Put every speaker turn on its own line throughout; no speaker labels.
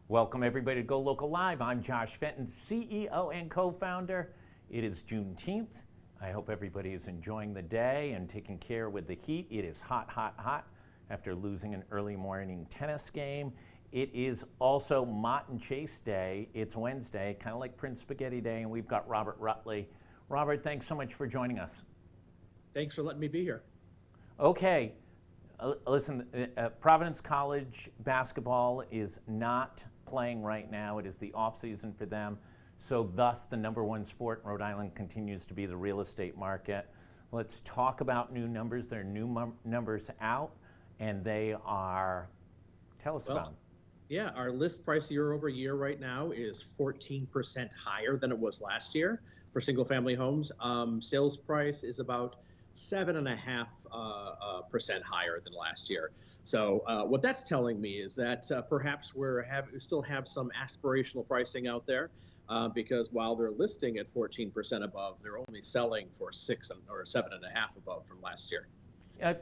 Welcome everybody to Go Local Live. I'm Josh Fenton, CEO and co-founder. It is Juneteenth. I hope everybody is enjoying the day and taking care with the heat. It is hot, hot, hot after losing an early morning tennis game. It is also Mott Chace Day. It's Wednesday, kind of like Prince Spaghetti Day, and we've got Robert Rutley. Robert, thanks so much for joining us.
Thanks for letting me be here.
Okay, listen, Providence College basketball is not playing right now. It is the off season for them. So thus the number one sport in Rhode Island continues to be the real estate market. Let's talk about new numbers. There are new numbers out, and they are, tell us about them.
Yeah, our list price year over year right now is 14% higher than it was last year for single family homes. Sales price is about 7.5% higher than last year. So what that's telling me is that perhaps we still have some aspirational pricing out there because while they're listing at 14% above, they're only selling for 6 or 7.5 above from last year.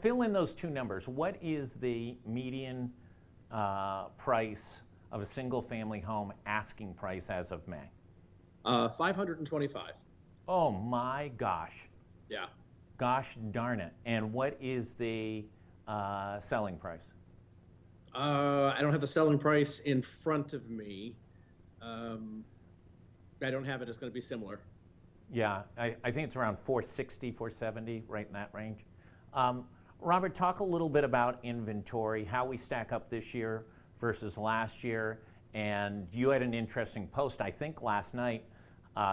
Fill in those two numbers. What is the median price of a single family home asking price as of May?
525.
Oh my gosh.
Yeah.
Gosh darn it. And what is the selling price?
I don't have the selling price in front of me. I don't have it. It's going to be similar.
Yeah, I think it's around 460, 470, right in that range. Robert, talk a little bit about inventory, how we stack up this year versus last year. And you had an interesting post, I think last night,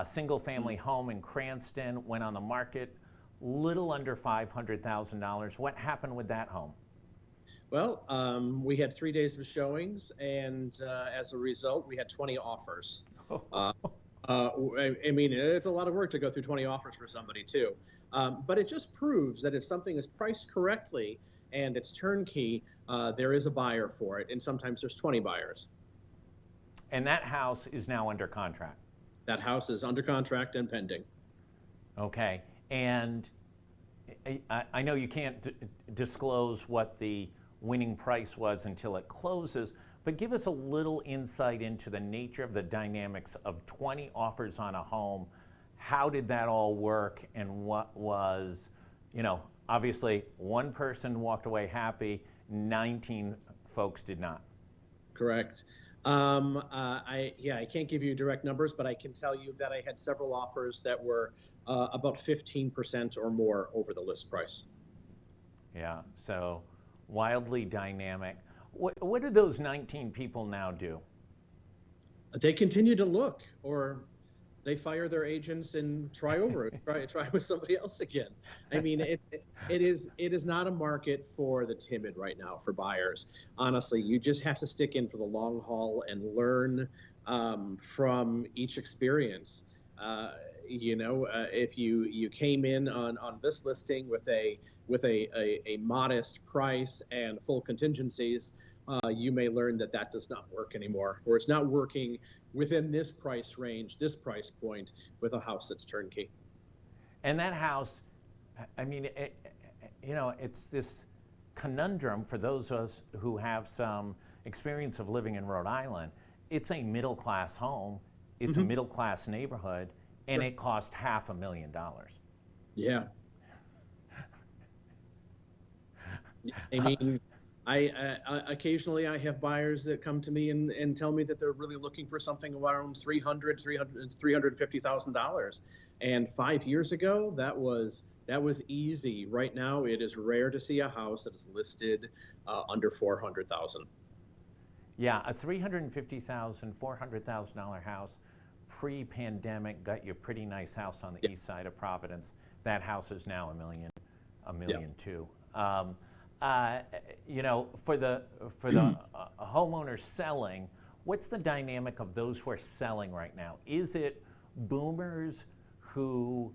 single family home in Cranston went on the market, little under $500,000. What happened with that home?
Well, we had 3 days of showings, and as a result, we had 20 offers. I mean, it's a lot of work to go through 20 offers for somebody too. But it just proves that if something is priced correctly and it's turnkey, there is a buyer for it, and sometimes there's 20 buyers.
And that house is now under contract?
That house is under contract and pending.
Okay. And I know you can't disclose what the winning price was until it closes, but give us a little insight into the nature of the dynamics of 20 offers on a home. How did that all work, and what was, obviously one person walked away happy, 19 folks did not.
Correct. I can't give you direct numbers, but I can tell you that I had several offers that were about 15% or more over the list price.
Yeah, so wildly dynamic. What do those 19 people now do?
They continue to look, or they fire their agents and try over it, try with somebody else again. I mean, it is not a market for the timid right now for buyers. Honestly, you just have to stick in for the long haul and learn from each experience. If you came in on this listing with a modest price and full contingencies, you may learn that does not work anymore, or it's not working within this price range, this price point, with a house that's turnkey.
And that house, I mean, it's this conundrum for those of us who have some experience of living in Rhode Island. It's a middle-class home, it's a middle-class neighborhood, and it cost $500,000.
Yeah. I mean, I occasionally I have buyers that come to me and tell me that they're really looking for something around $350,000. And 5 years ago, that was easy. Right now, it is rare to see a house that is listed under $400,000.
Yeah, a $350,000, $400,000 house pre-pandemic got you a pretty nice house on the east side of Providence. That house is now $1 million too. For the homeowners selling, what's the dynamic of those who are selling right now? Is it boomers who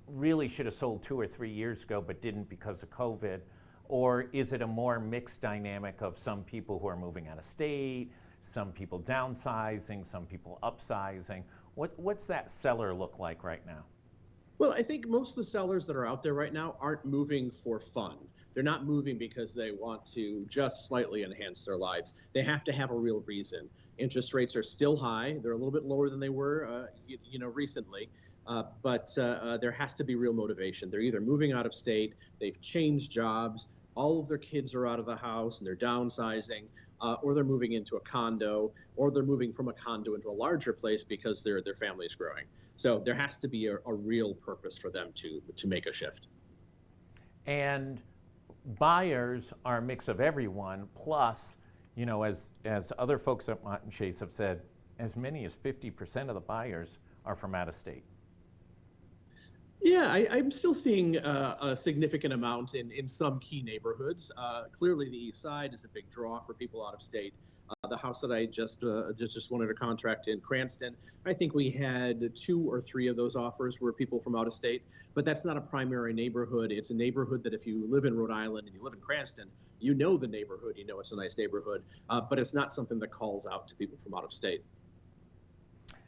really should have sold 2 or 3 years ago but didn't because of COVID? Or is it a more mixed dynamic of some people who are moving out of state, some people downsizing, some people upsizing? What's that seller look like right now?
Well, I think most of the sellers that are out there right now aren't moving for fun. they're not moving because they want to just slightly enhance their lives. They have to have a real reason. Interest rates are still high. They're a little bit lower than they were, recently. But there has to be real motivation. They're either moving out of state, they've changed jobs, all of their kids are out of the house and they're downsizing, or they're moving into a condo, or they're moving from a condo into a larger place because their family is growing. So there has to be a real purpose for them to make a shift.
And buyers are a mix of everyone, plus, as other folks at Mott Chace have said, as many as 50% of the buyers are from out of state.
Yeah, I'm still seeing a significant amount in some key neighborhoods. Clearly, the East Side is a big draw for people out of state. The house that I just wanted a contract in Cranston, I think we had 2 or 3 of those offers were people from out of state. But that's not a primary neighborhood. It's a neighborhood that if you live in Rhode Island and you live in Cranston, you know the neighborhood. You know it's a nice neighborhood. But it's not something that calls out to people from out of state.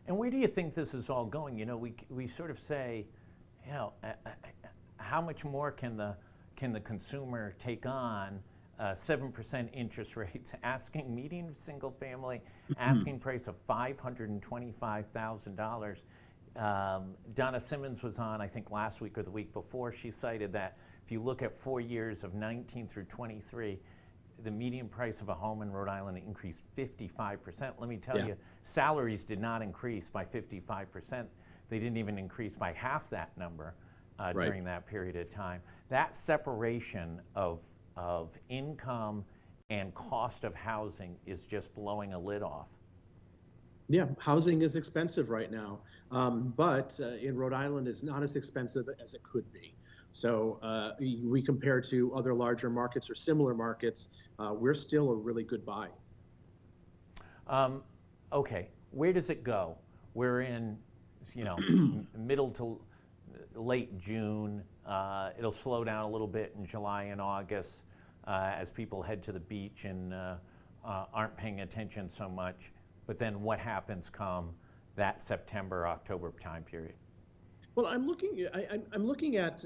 And where do you think this is all going? We sort of say, how much more can the consumer take on? 7% interest rates, asking median single family, asking price of $525,000. Donna Simmons was on, I think last week or the week before. She cited that if you look at 4 years of 19 through 23, the median price of a home in Rhode Island increased 55%. Let me tell you, salaries did not increase by 55%. They didn't even increase by half that number during that period of time. That separation of income and cost of housing is just blowing a lid off.
Yeah, housing is expensive right now, but in Rhode Island, it's not as expensive as it could be. So we compare to other larger markets or similar markets, we're still a really good buy.
Okay, where does it go? We're in, middle to late June. It'll slow down a little bit in July and August as people head to the beach and aren't paying attention so much. But then what happens come that September, October time period?
Well, I'm looking at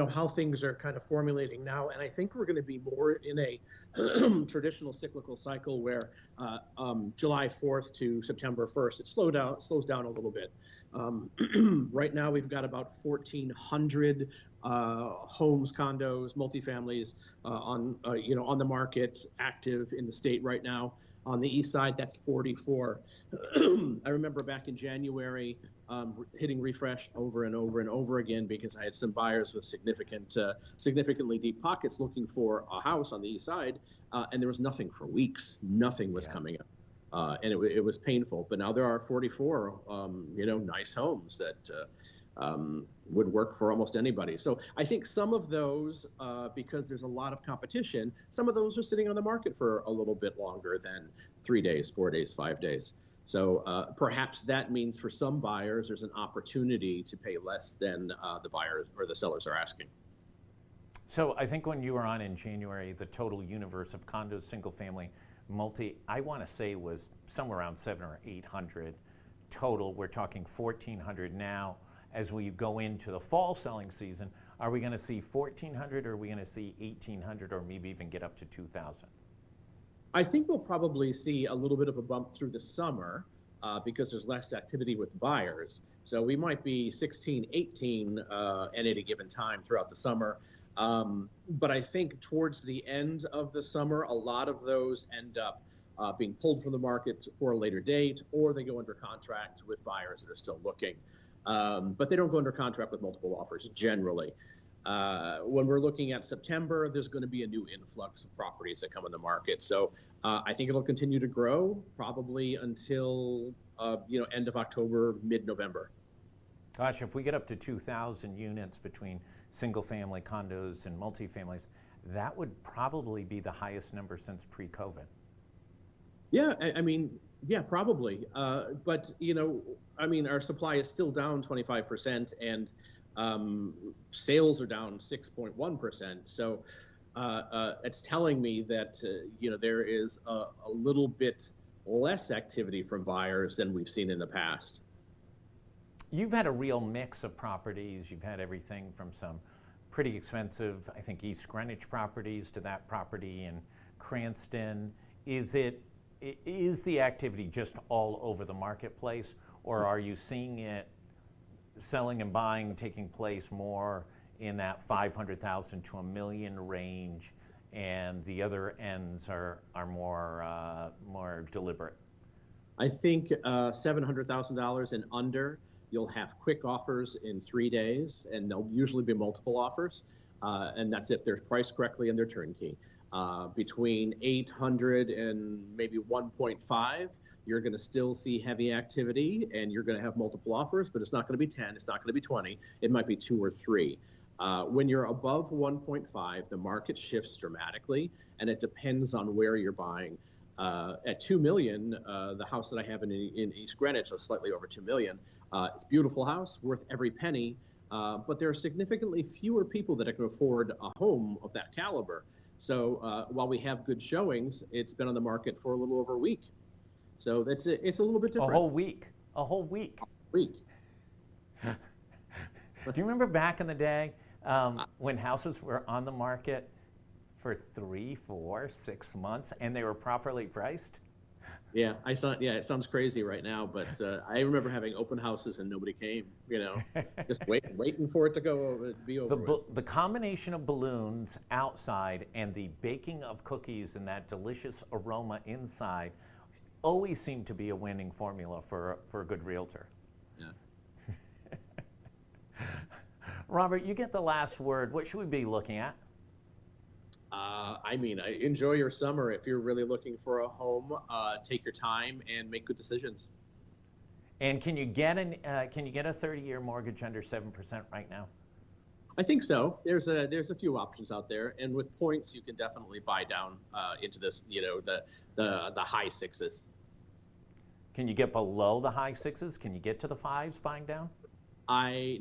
how things are kind of formulating now, and I think we're going to be more in a traditional cyclical cycle where July 4th to September 1st it slows down a little bit. Right now we've got about 1,400 homes, condos, multifamilies on the market, active in the state right now. On the east side, that's 44. I remember back in January hitting refresh over and over and over again because I had some buyers with significantly deep pockets looking for a house on the east side, and there was nothing for weeks. Nothing was coming up. And it was painful. But now there are 44, nice homes that would work for almost anybody. So I think some of those, because there's a lot of competition, some of those are sitting on the market for a little bit longer than 3 days, 4 days, 5 days. So perhaps that means for some buyers, there's an opportunity to pay less than the buyers or the sellers are asking.
So I think when you were on in January, the total universe of condos, single family, multi, I want to say was somewhere around 700 or 800 total. We're talking 1,400 now. As we go into the fall selling season, are we going to see 1,400 or are we going to see 1,800 or maybe even get up to 2,000?
I think we'll probably see a little bit of a bump through the summer because there's less activity with buyers. So we might be 16, 18 at any given time throughout the summer. But I think towards the end of the summer, a lot of those end up being pulled from the market for a later date, or they go under contract with buyers that are still looking. But they don't go under contract with multiple offers generally. When we're looking at September, there's going to be a new influx of properties that come in the market. So I think it'll continue to grow probably until end of October, mid-November.
Gosh, if we get up to 2,000 units between single-family condos and multifamilies, that would probably be the highest number since pre-COVID.
Yeah, yeah, probably. But our supply is still down 25%, and sales are down 6.1%. So it's telling me that there is a little bit less activity from buyers than we've seen in the past.
You've had a real mix of properties. You've had everything from some pretty expensive, I think, East Greenwich properties to that property in Cranston. Is the activity just all over the marketplace, or are you seeing it selling and buying taking place more in that 500,000 to $1 million range, and the other ends are more deliberate?
I think $700,000 and under, you'll have quick offers in 3 days, and there'll usually be multiple offers, and that's if they're priced correctly and they're turnkey. Between 800 and maybe 1.5, you're going to still see heavy activity, and you're going to have multiple offers, but it's not going to be 10, it's not going to be 20, it might be 2 or 3. When you're above 1.5, the market shifts dramatically, and it depends on where you're buying. At 2 million, the house that I have in East Greenwich, so slightly over 2 million, it's a beautiful house, worth every penny, but there are significantly fewer people that can afford a home of that caliber. So while we have good showings, it's been on the market for a little over a week. So it's a little bit different.
A whole week. A whole week.
Week.
Do you remember back in the day when houses were on the market for 3, 4, 6 months and they were properly priced?
Yeah, it sounds crazy right now, but I remember having open houses and nobody came. Just waiting for it to be over.
The combination of balloons outside and the baking of cookies and that delicious aroma inside always seemed to be a winning formula for a good realtor.
Yeah.
Robert, you get the last word. What should we be looking at?
Enjoy your summer. If you're really looking for a home, take your time and make good decisions.
And can you get a 30-year mortgage under 7% right now?
I think so. There's a few options out there, and with points, you can definitely buy down into this, the high 6s.
Can you get below the high 6s? Can you get to the 5s buying down?
I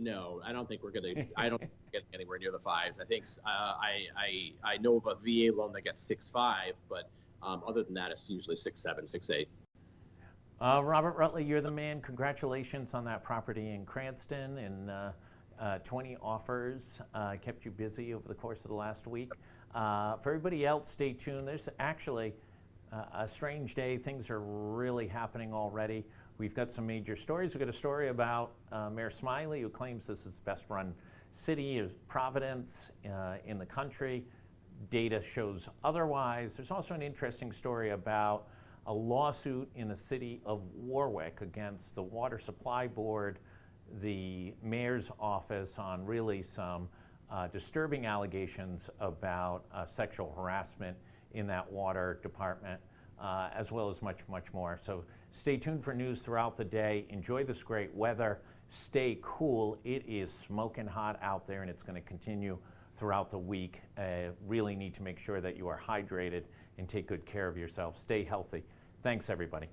don't think we're gonna. I don't get anywhere near the 5s. I think I know of a VA loan that gets 6.5, but other than that, it's usually 6.7, 6.8.
Robert Rutley, you're the man. Congratulations on that property in Cranston and 20 offers. Kept you busy over the course of the last week. For everybody else, stay tuned. There's actually a strange day. Things are really happening already. We've got some major stories. We've got a story about Mayor Smiley, who claims this is the best-run city of Providence in the country. Data shows otherwise. There's also an interesting story about a lawsuit in the city of Warwick against the Water Supply Board, the mayor's office, on really some disturbing allegations about sexual harassment in that water department, as well as much, much more. So stay tuned for news throughout the day. Enjoy this great weather. Stay cool. It is smoking hot out there, and it's going to continue throughout the week. Really need to make sure that you are hydrated and take good care of yourself. Stay healthy. Thanks, everybody.